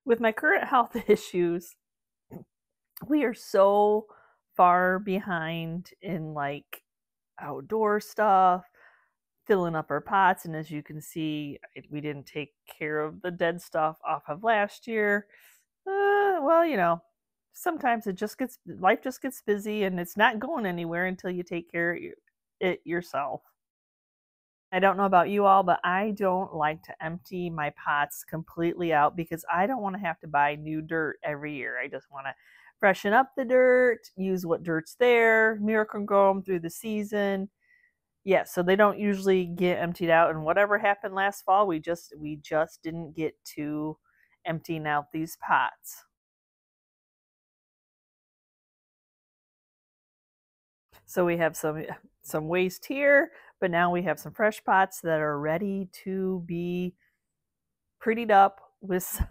With my current health issues, we are so far behind in like outdoor stuff, filling up our pots. And as you can see, we didn't take care of the dead stuff off of last year. Well, you know, sometimes life just gets busy and it's not going anywhere until you take care of it yourself. I don't know about you all, but I don't like to empty my pots completely out because I don't want to have to buy new dirt every year. I just want to freshen up the dirt, use what dirt's there, miracle grow them through the season. Yeah, so they don't usually get emptied out. And whatever happened last fall, we just didn't get to emptying out these pots. So we have some waste here, but now we have some fresh pots that are ready to be prettied up with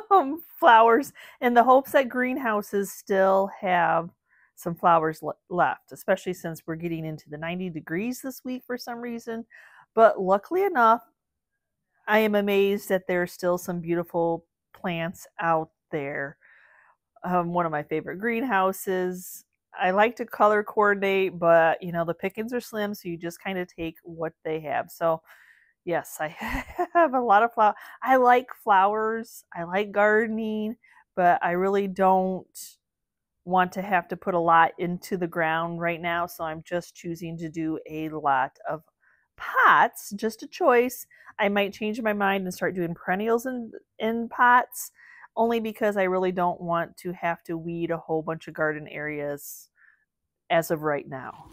some flowers in the hopes that greenhouses still have some flowers left, especially since we're getting into the 90 degrees this week for some reason. But luckily enough, I am amazed that there are still some beautiful plants out there. One of my favorite greenhouses. I like to color coordinate, but you know, the pickings are slim, so you just kind of take what they have. So yes, I have a lot of flowers. I like flowers. I like gardening, but I really don't want to have to put a lot into the ground right now. So I'm just choosing to do a lot of pots, just a choice. I might change my mind and start doing perennials in pots, only because I really don't want to have to weed a whole bunch of garden areas as of right now.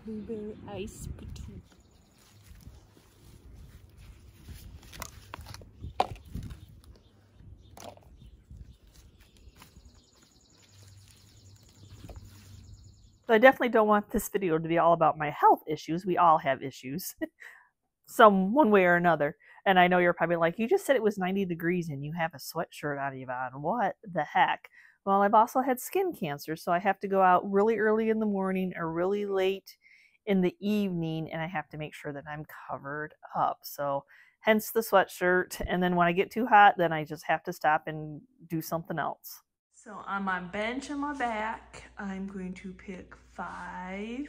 Blueberry ice patootie. So I definitely don't want this video to be all about my health issues. We all have issues, one way or another. And I know you're probably like, you just said it was 90 degrees and you have a sweatshirt on. What the heck? Well, I've also had skin cancer, so I have to go out really early in the morning or really late in the evening, and I have to make sure that I'm covered up. So hence the sweatshirt. And then when I get too hot, then I just have to stop and do something else. So on my bench in my back, I'm going to pick 5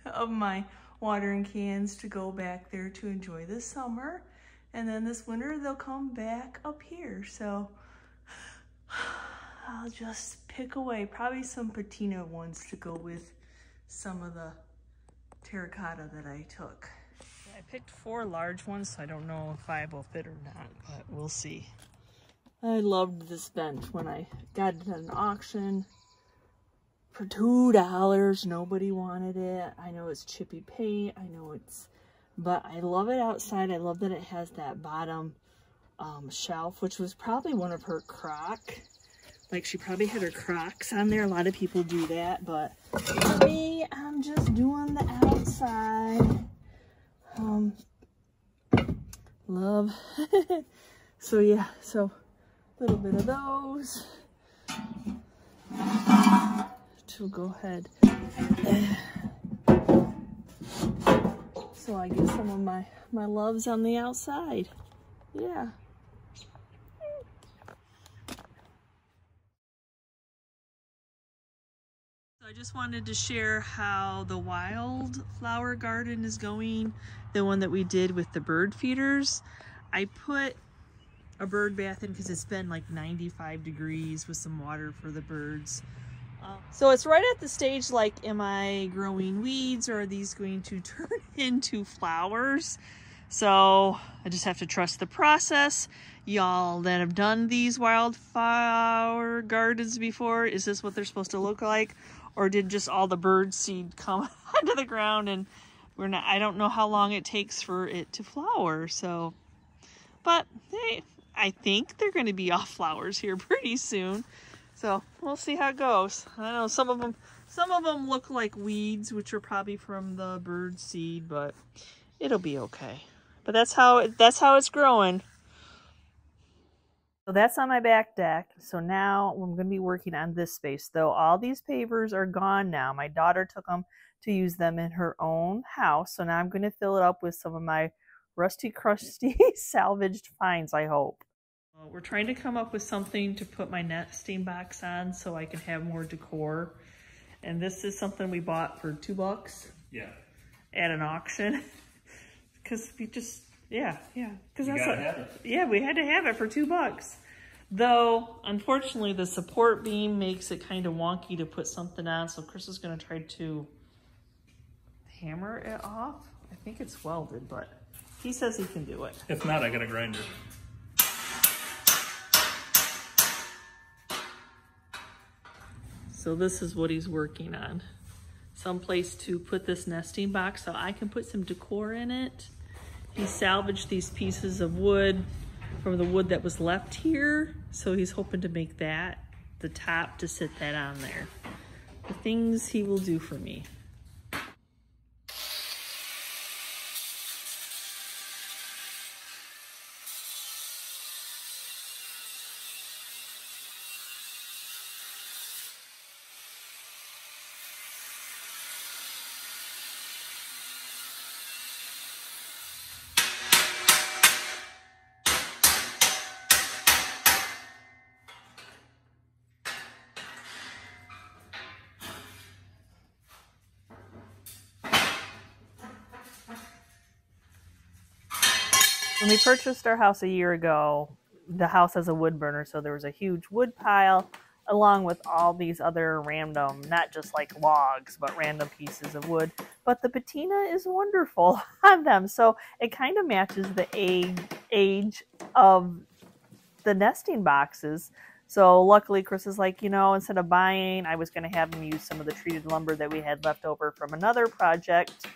of my watering cans to go back there to enjoy this summer. And then this winter, they'll come back up here. So I'll just pick away probably some patina ones to go with some of the terracotta that I took. I picked 4 large ones, so I don't know if 5 will fit or not, but we'll see. I loved this bench when I got it at an auction for $2. Nobody wanted it. I know it's chippy paint. I know but I love it outside. I love that it has that bottom shelf, which was probably one of her like she probably had her Crocs on there. A lot of people do that, but for me, I'm just doing the outside. Love. So yeah, so a little bit of those. To go ahead. So I get some of my loves on the outside. Yeah. So I just wanted to share how the wildflower garden is going, the one that we did with the bird feeders. I put a bird bath in because it's been like 95 degrees with some water for the birds. So it's right at the stage like, am I growing weeds or are these going to turn into flowers? So I just have to trust the process. Y'all that have done these wildflower gardens before, is this what they're supposed to look like? Or did just all the bird seed come onto the ground and I don't know how long it takes for it to flower. So, but hey, I think they're going to be off flowers here pretty soon. So we'll see how it goes. I know some of them look like weeds, which are probably from the bird seed, but it'll be okay. But that's how it's growing. So that's on my back deck. So now I'm going to be working on this space. Though all these pavers are gone now. My daughter took them to use them in her own house. So now I'm going to fill it up with some of my rusty, crusty salvaged finds, I hope. We're trying to come up with something to put my nesting box on so I can have more decor. And this is something we bought for $2. Yeah. At an auction. Because we just... Yeah. Because that's what, have it. Yeah, we had to have it for $2. Though, unfortunately, the support beam makes it kind of wonky to put something on, so Chris is going to try to hammer it off. I think it's welded, but he says he can do it. If not, I got a grinder. So this is what he's working on. Some place to put this nesting box so I can put some decor in it. He salvaged these pieces of wood from the wood that was left here. So he's hoping to make that the top to sit that on there. The things he will do for me. When we purchased our house a year ago, the house has a wood burner, so there was a huge wood pile along with all these other random, not just like logs, but random pieces of wood. But the patina is wonderful on them, so it kind of matches the age of the nesting boxes. So luckily Chris is like, you know, instead of buying, I was going to have him use some of the treated lumber that we had left over from another project.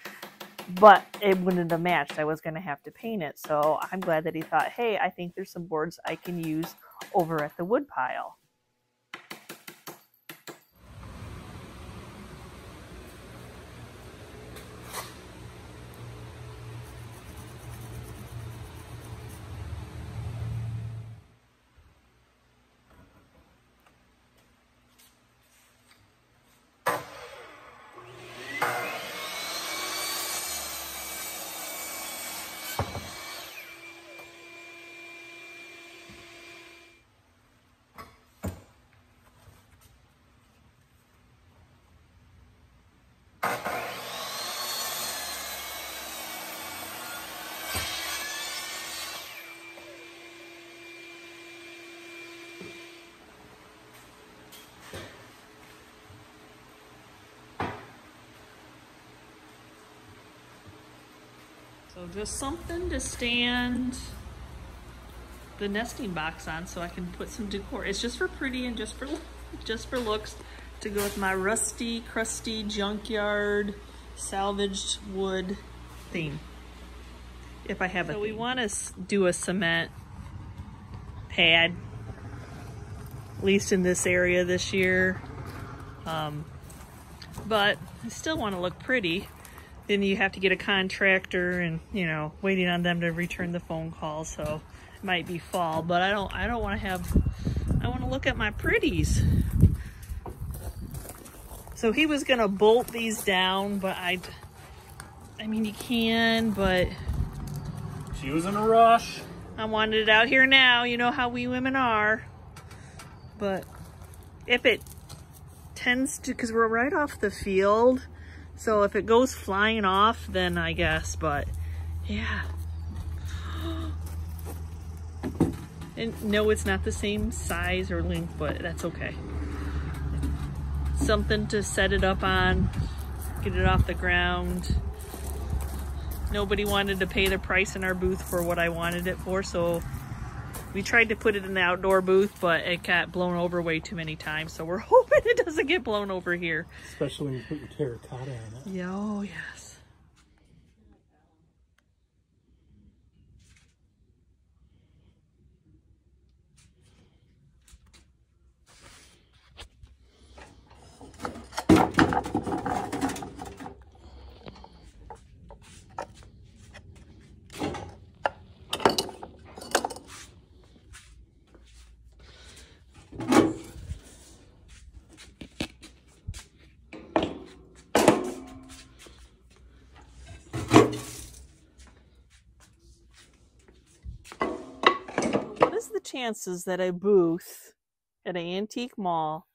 But it wouldn't have matched. I was going to have to paint it. So I'm glad that he thought, hey, I think there's some boards I can use over at the wood pile. So just something to stand the nesting box on so I can put some decor. It's just for pretty and just for looks, to go with my rusty, crusty, junkyard, salvaged wood theme. If I have a theme. We want to do a cement pad, at least in this area this year. But I still want to look pretty. Then you have to get a contractor and, you know, waiting on them to return the phone call. So it might be fall, but I don't want to have, I want to look at my pretties. So he was going to bolt these down, but I mean, you can, but she was in a rush. I wanted it out here now. You know how we women are. But if it tends to, because we're right off the field, so if it goes flying off, then I guess, but yeah. And no, it's not the same size or length, but that's okay. Something to set it up on, get it off the ground. Nobody wanted to pay the price in our booth for what I wanted it for, so we tried to put it in the outdoor booth, but it got blown over way too many times, so we're hoping it doesn't get blown over here. Especially when you put your terracotta on it. Yeah, oh yes. chances that a booth at an antique mall,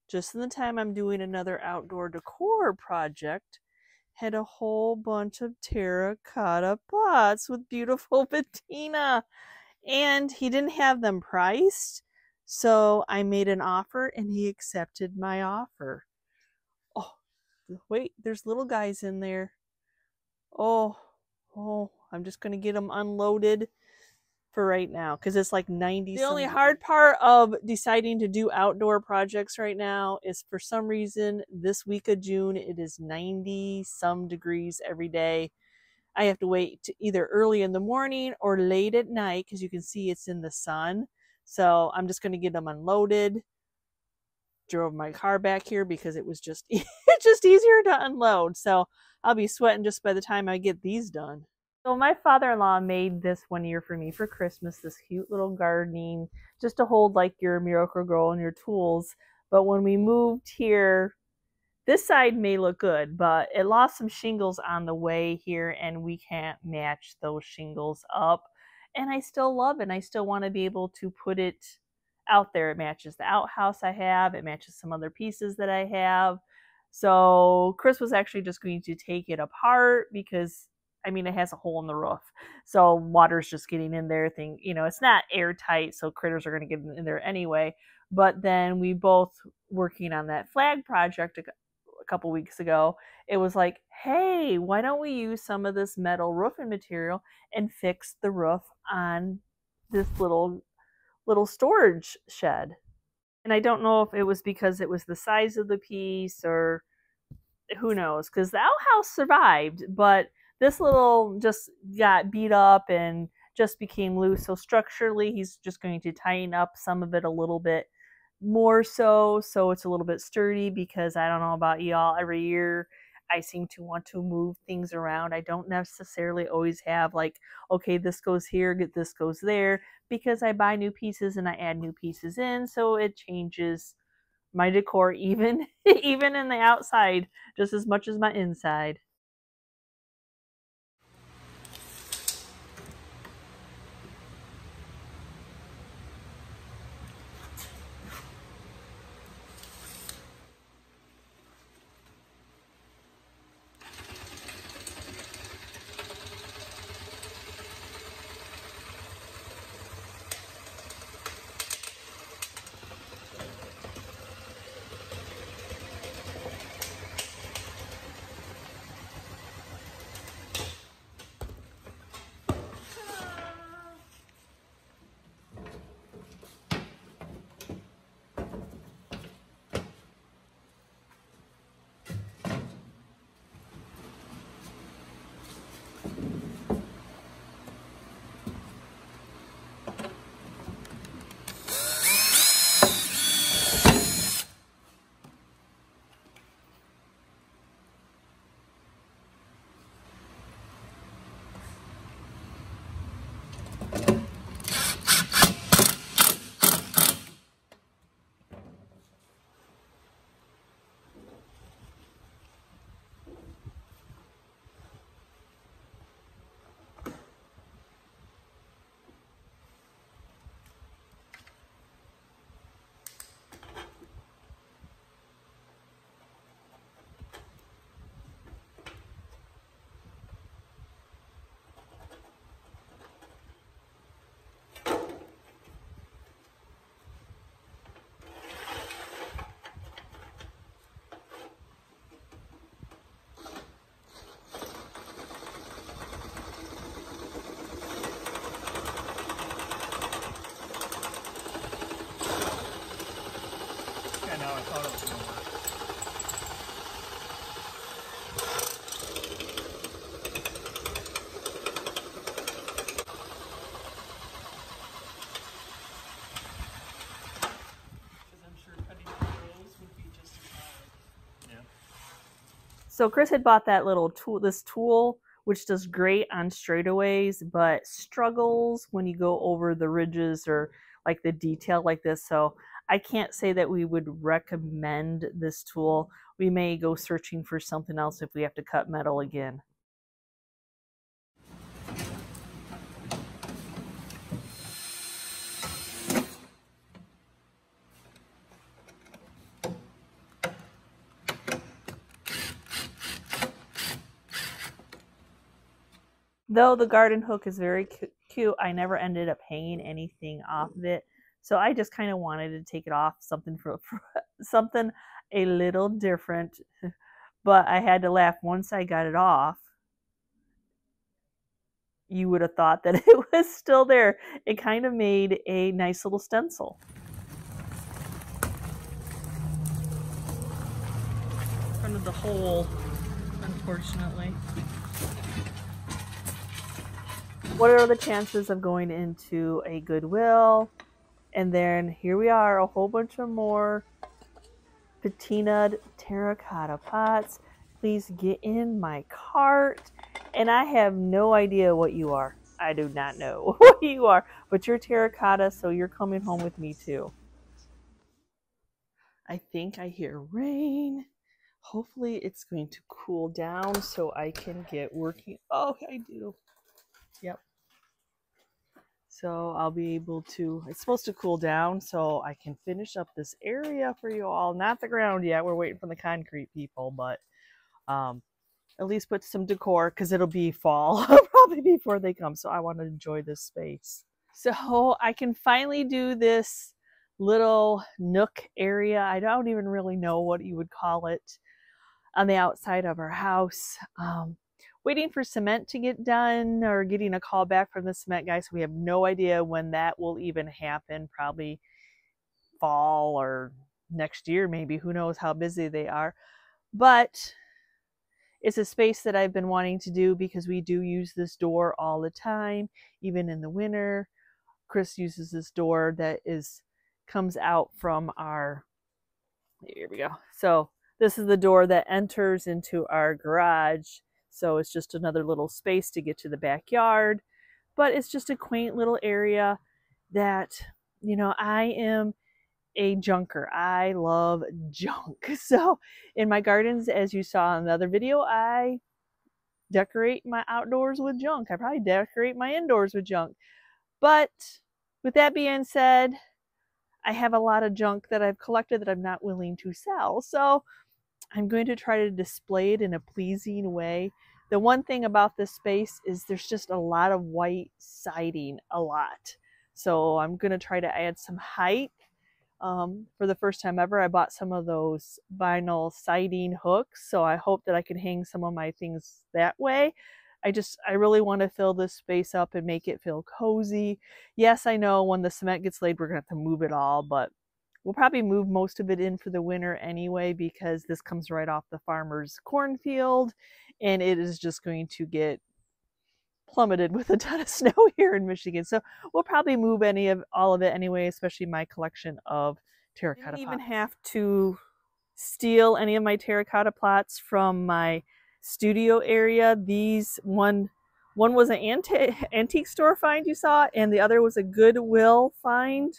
just in the time I'm doing another outdoor decor project, had a whole bunch of terracotta pots with beautiful patina, and he didn't have them priced, so I made an offer and he accepted my offer. Oh, wait, there's little guys in there. Oh, I'm just gonna get them unloaded for right now because it's like 90. The only hard part of deciding to do outdoor projects right now is, for some reason, this week of June it is 90 some degrees every day. I have to wait to either early in the morning or late at night because you can see it's in the sun. So I'm just going to get them unloaded. Drove my car back here because it was just it's just easier to unload. So I'll be sweating just by the time I get these done. So my father-in-law made this one year for me for Christmas, this cute little gardening, just to hold like your Miracle-Gro and your tools. But when we moved here, this side may look good, but it lost some shingles on the way here, and we can't match those shingles up. And I still love it, and I still want to be able to put it out there. It matches the outhouse I have. It matches some other pieces that I have. So Chris was actually just going to take it apart because, I mean, it has a hole in the roof. So water's just getting in there. It's not airtight, so critters are going to get in there anyway. But then we both, working on that flag project a couple weeks ago, it was like, hey, why don't we use some of this metal roofing material and fix the roof on this little storage shed? And I don't know if it was because it was the size of the piece or who knows, because the outhouse survived, but this little just got beat up and just became loose. So structurally, he's just going to tighten up some of it a little bit more so it's a little bit sturdy, because I don't know about y'all, every year I seem to want to move things around. I don't necessarily always have like, okay, this goes here, this goes there, because I buy new pieces and I add new pieces in, so it changes my decor even even in the outside just as much as my inside. I thought it was going to work. Because I'm sure cutting those would be just as hard. Yeah. So Chris had bought that little tool, this tool, which does great on straightaways, but struggles when you go over the ridges or like the detail like this. So I can't say that we would recommend this tool. We may go searching for something else if we have to cut metal again. Though the garden hook is very cute, I never ended up hanging anything off of it. So I just kind of wanted to take it off, something for something a little different. But I had to laugh once I got it off. You would have thought that it was still there. It kind of made a nice little stencil. In front of the hole, unfortunately. What are the chances of going into a Goodwill? And then here we are, a whole bunch of more patinaed terracotta pots. Please get in my cart. And I have no idea what you are. I do not know what you are, but you're terracotta, so you're coming home with me too. I think I hear rain. Hopefully it's going to cool down so I can get working. Oh, I do. Yep. So I'll be able to, it's supposed to cool down so I can finish up this area for you all. Not the ground yet, we're waiting for the concrete people, but at least put some decor because it'll be fall probably before they come. So I want to enjoy this space. So I can finally do this little nook area. I don't even really know what you would call it on the outside of our house. Waiting for cement to get done or getting a call back from the cement guy. So we have no idea when that will even happen. Probably fall or next year, maybe. Who knows how busy they are. But it's a space that I've been wanting to do because we do use this door all the time, even in the winter. Chris uses this door that comes out from our, here we go. So this is the door that enters into our garage. So it's just another little space to get to the backyard. But it's just a quaint little area that, you know, I am a junker. I love junk. So in my gardens, as you saw in the other video, I decorate my outdoors with junk. I probably decorate my indoors with junk. But with that being said, I have a lot of junk that I've collected that I'm not willing to sell. So I'm going to try to display it in a pleasing way. The one thing about this space is there's just a lot of white siding, a lot. So I'm going to try to add some height. For the first time ever, I bought some of those vinyl siding hooks. So I hope that I can hang some of my things that way. I really want to fill this space up and make it feel cozy. Yes, I know when the cement gets laid, we're going to have to move it all, but we'll probably move most of it in for the winter anyway, because this comes right off the farmer's cornfield and it is just going to get plummeted with a ton of snow here in Michigan. So we'll probably move all of it anyway, especially my collection of terracotta pots. I didn't even have to steal any of my terracotta plots from my studio area. One was an antique store find you saw, and the other was a Goodwill find.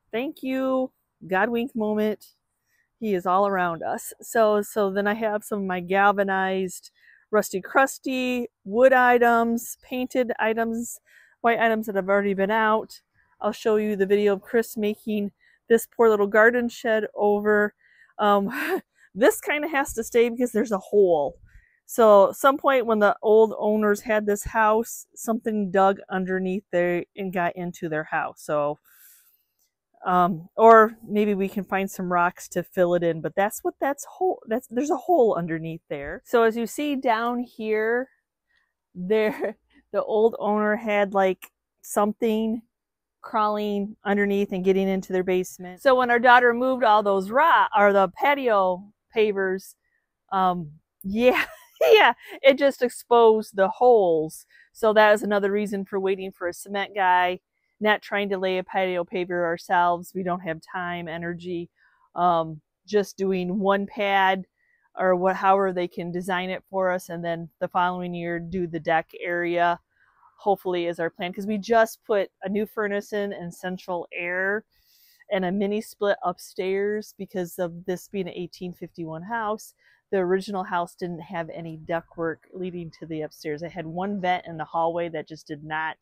Thank you, God wink moment. He is all around us. So then I have some of my galvanized, rusty crusty wood items, painted items, white items that have already been out. I'll show you the video of Chris making this poor little garden shed over. This kind of has to stay because there's a hole. So at some point when the old owners had this house, something dug underneath there and got into their house. So or maybe we can find some rocks to fill it in, but there's a hole underneath there. So as you see down here, the old owner had like something crawling underneath and getting into their basement. So when our daughter moved all those the patio pavers, yeah, it just exposed the holes. So that is another reason for waiting for a cement guy. Not trying to lay a patio paver ourselves. We don't have time, energy. Just doing one pad or however they can design it for us, and then the following year do the deck area, hopefully, is our plan. Because we just put a new furnace in and central air and a mini split upstairs because of this being an 1851 house. The original house didn't have any ductwork leading to the upstairs. It had one vent in the hallway that just did not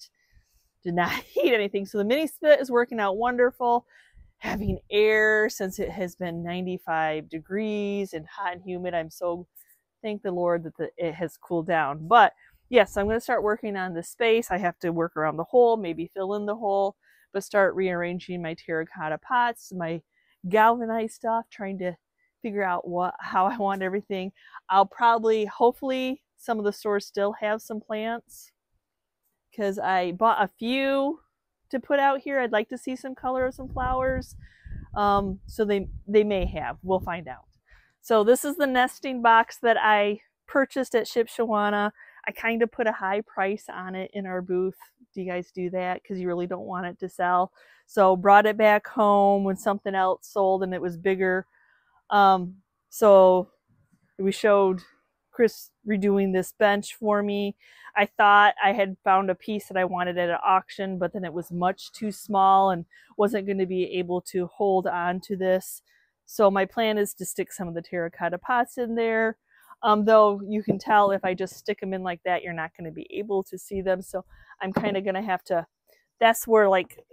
heat anything. So the mini split is working out wonderful. Having air since it has been 95 degrees and hot and humid. I'm so thank the Lord that it has cooled down. But yes, I'm going to start working on the space. I have to work around the hole, maybe fill in the hole, but start rearranging my terracotta pots, my galvanized stuff, trying to figure out how I want everything. I'll probably, hopefully, some of the stores still have some plants because I bought a few to put out here. I'd like to see some color of some flowers. So they may have. We'll find out. So this is the nesting box that I purchased at Shipshawana. I kind of put a high price on it in our booth. Do you guys do that? Because you really don't want it to sell. So brought it back home when something else sold and it was bigger. So we showed Chris redoing this bench for me. I thought I had found a piece that I wanted at an auction, but then it was much too small and wasn't going to be able to hold on to this. So my plan is to stick some of the terracotta pots in there. Though you can tell if I just stick them in like that, you're not going to be able to see them. So I'm kind of going to have to, that's where like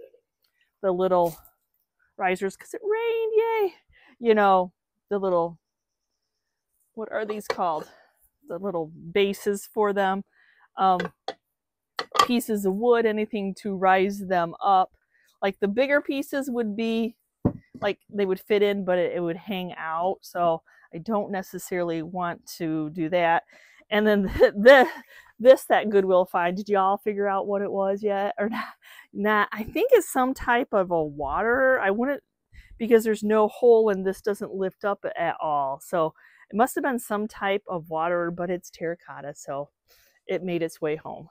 the little risers, because it rained, yay, you know, the little, what are these called? The little bases for them. Pieces of wood, anything to rise them up. Like the bigger pieces would be, like they would fit in, but it would hang out. So I don't necessarily want to do that. And then that Goodwill find, did y'all figure out what it was yet or not? Nah, I think it's some type of a water. I wouldn't, because there's no hole and this doesn't lift up at all. So it must have been some type of water, but it's terracotta, so it made its way home.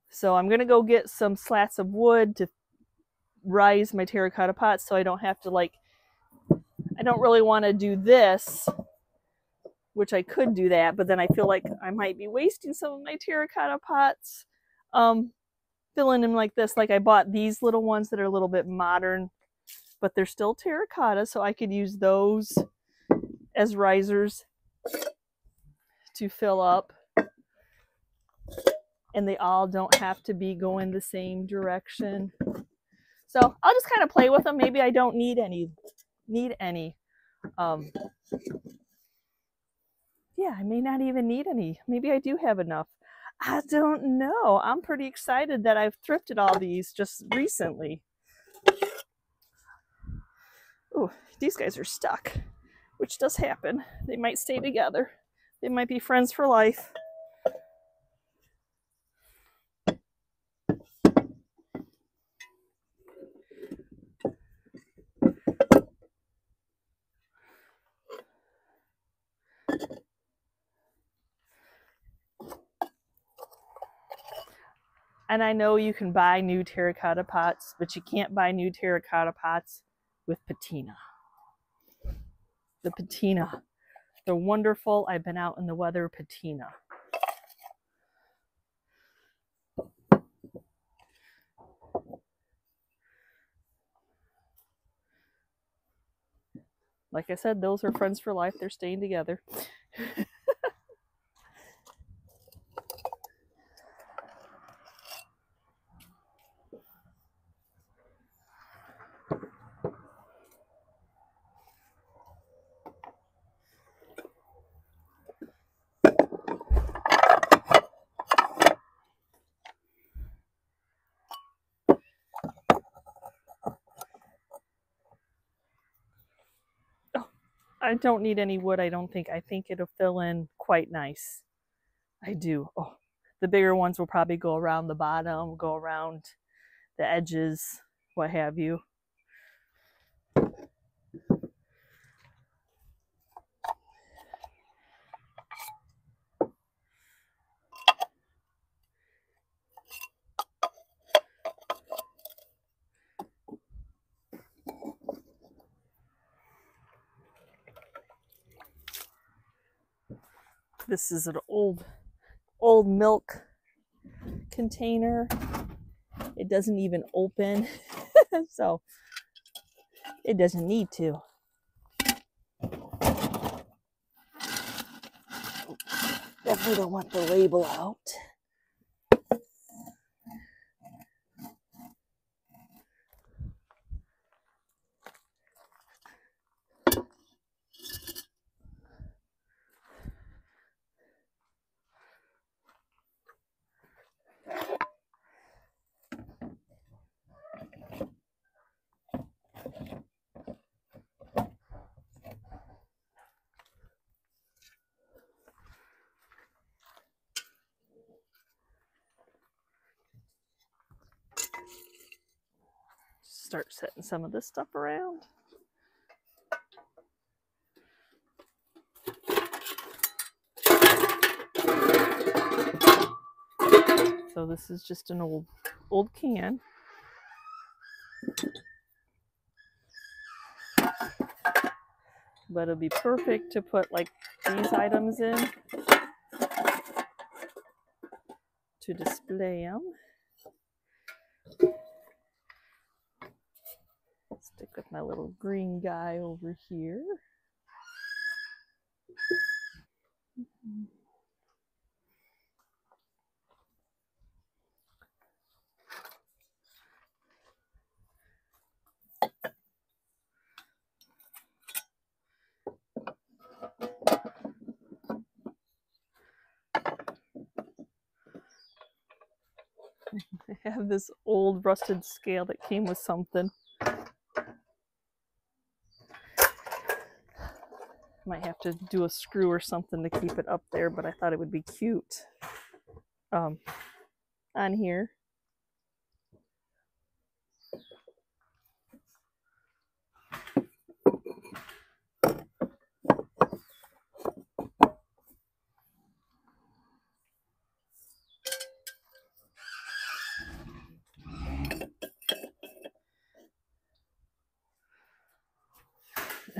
So I'm gonna go get some slats of wood to rise my terracotta pots so I don't have to, like, I don't really want to do this, which I could do that, but then I feel like I might be wasting some of my terracotta pots filling them like this. Like I bought these little ones that are a little bit modern, but they're still terracotta, so I could use those as risers to fill up. And they all don't have to be going the same direction. So I'll just kind of play with them. Maybe I don't need any. Yeah, I may not even need any. Maybe I do have enough. I don't know. I'm pretty excited that I've thrifted all these just recently. Ooh, these guys are stuck, which does happen. They might stay together. They might be friends for life. And I know you can buy new terracotta pots, but you can't buy new terracotta pots with patina. The patina, the wonderful, I've been out in the weather patina. Like I said, those are friends for life. They're staying together. I don't need any wood, I don't think. I think it'll fill in quite nice. I do. Oh, the bigger ones will probably go around the bottom, go around the edges, what have you. This is an old milk container. It doesn't even open, so it doesn't need to. Definitely don't want the label out. start setting some of this stuff around. So this is just an old can. But it'll be perfect to put like these items in to display them. Stick with my little green guy over here. I have this old rusted scale that came with something. Might have to do a screw or something to keep it up there, but I thought it would be cute on here.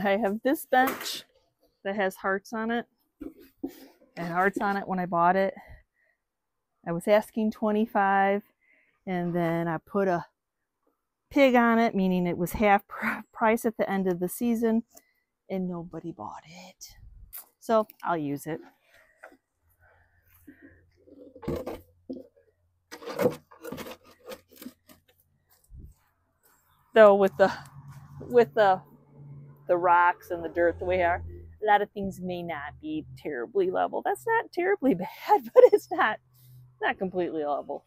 I have this bench that has hearts on it. It had hearts on it when I bought it. I was asking $25, and then I put a pig on it, meaning it was half price at the end of the season, and nobody bought it. So I'll use it. Though with the rocks and the dirt the way they are, a lot of things may not be terribly level. That's not terribly bad, but it's not completely level.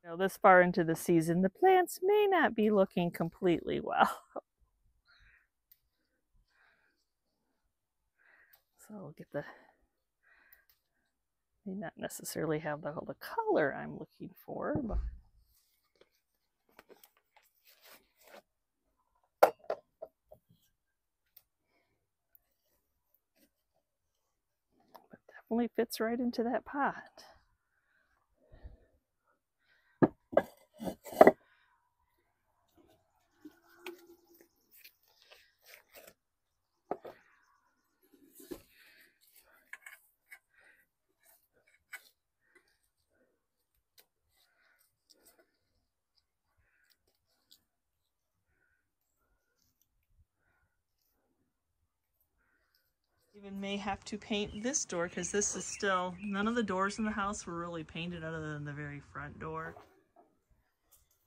Now, this far into the season, the plants may not be looking completely well. So I'll get may not necessarily have the color I'm looking for, but definitely fits right into that pot. Even may have to paint this door because this is still, none of the doors in the house were really painted other than the very front door.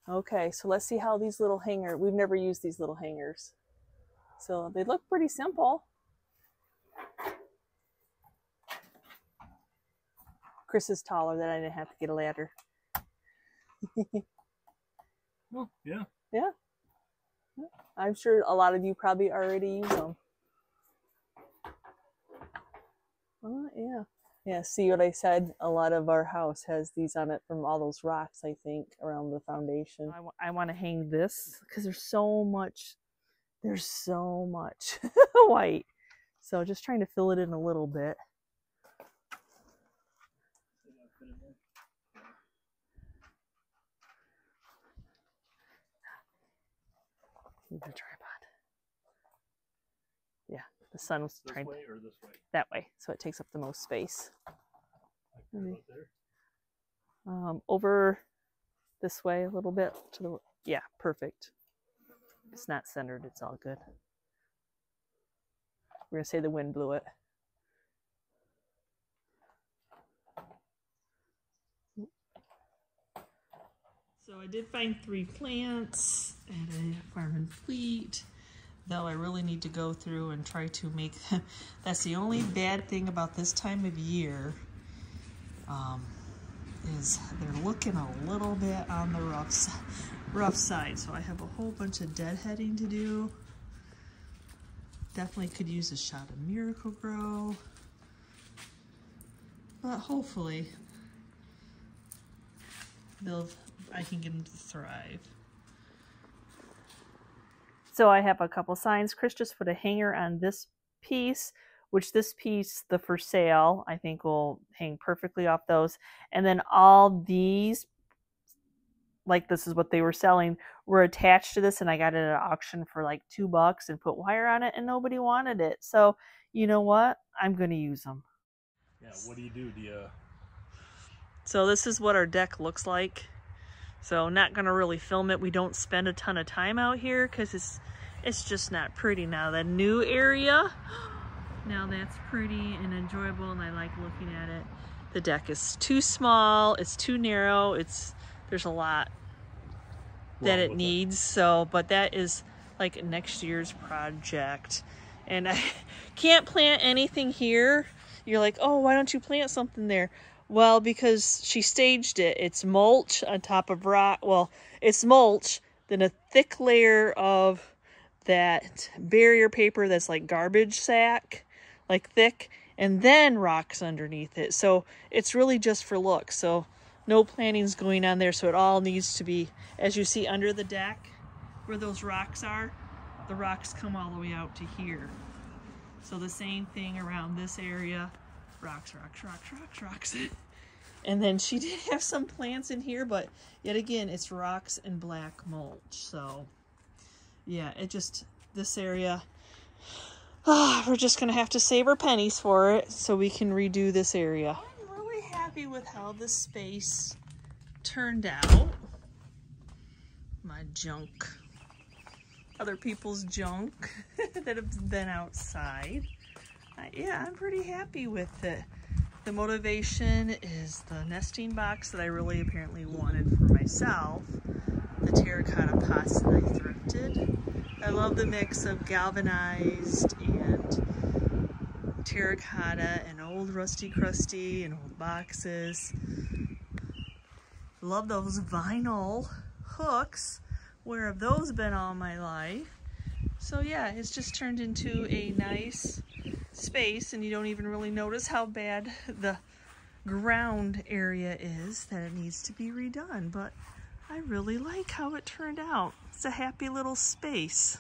Okay, so let's see how these little we've never used these little hangers. So they look pretty simple. Chris is taller, that I didn't have to get a ladder. Oh, yeah. Yeah. I'm sure a lot of you probably already use them. Yeah. Yeah, see what I said? A lot of our house has these on it from all those rocks, I think, around the foundation. I want to hang this because there's so much white. So just trying to fill it in a little bit. Move the tripod. Yeah, the sun was trying this way or this way? That way, so it takes up the most space. Like right there? Over this way a little bit to the, yeah, perfect. It's not centered, it's all good. We're gonna say the wind blew it. So I did find 3 plants at a Farm and Fleet though I really need to go through and try to make that's the only bad thing about this time of year, is they're looking a little bit on the rough side. So I have a whole bunch of deadheading to do. Definitely could use a shot of Miracle-Gro, but hopefully I can get them to thrive. So I have a couple signs. Chris just put a hanger on this piece, which this piece, the for sale, I think will hang perfectly off those. And then all these, like this is what they were selling, were attached to this, and I got it at an auction for like $2 and put wire on it, and nobody wanted it. So you know what? I'm going to use them. Yeah, what do? Do you... So this is what our deck looks like. So not going to really film it. We don't spend a ton of time out here because it's just not pretty. Now the new area, now that's pretty and enjoyable, and I like looking at it. The deck is too small, it's too narrow, there's a lot that it needs. So, but that is like next year's project. And I can't plant anything here. You're like, oh, why don't you plant something there? Well, because she staged it. It's mulch on top of rock. Well, it's mulch, then a thick layer of that barrier paper that's like garbage sack, like thick, and then rocks underneath it. So it's really just for looks. So no plantings going on there. So it all needs to be, as you see under the deck, where those rocks are, the rocks come all the way out to here. So the same thing around this area. Rocks, rocks, rocks, rocks, rocks. And then she did have some plants in here, but yet again, it's rocks and black mulch. So yeah, this area, we're just gonna have to save our pennies for it so we can redo this area. I'm really happy with how this space turned out. My junk, other people's junk that have been outside. Yeah, I'm pretty happy with it. The motivation is the nesting box that I really apparently wanted for myself. The terracotta pots that I thrifted. I love the mix of galvanized and terracotta and old rusty crusty and old boxes. Love those vinyl hooks. Where have those been all my life? So yeah, it's just turned into a nice space, and you don't even really notice how bad the ground area is, that it needs to be redone. But I really like how it turned out. It's a happy little space.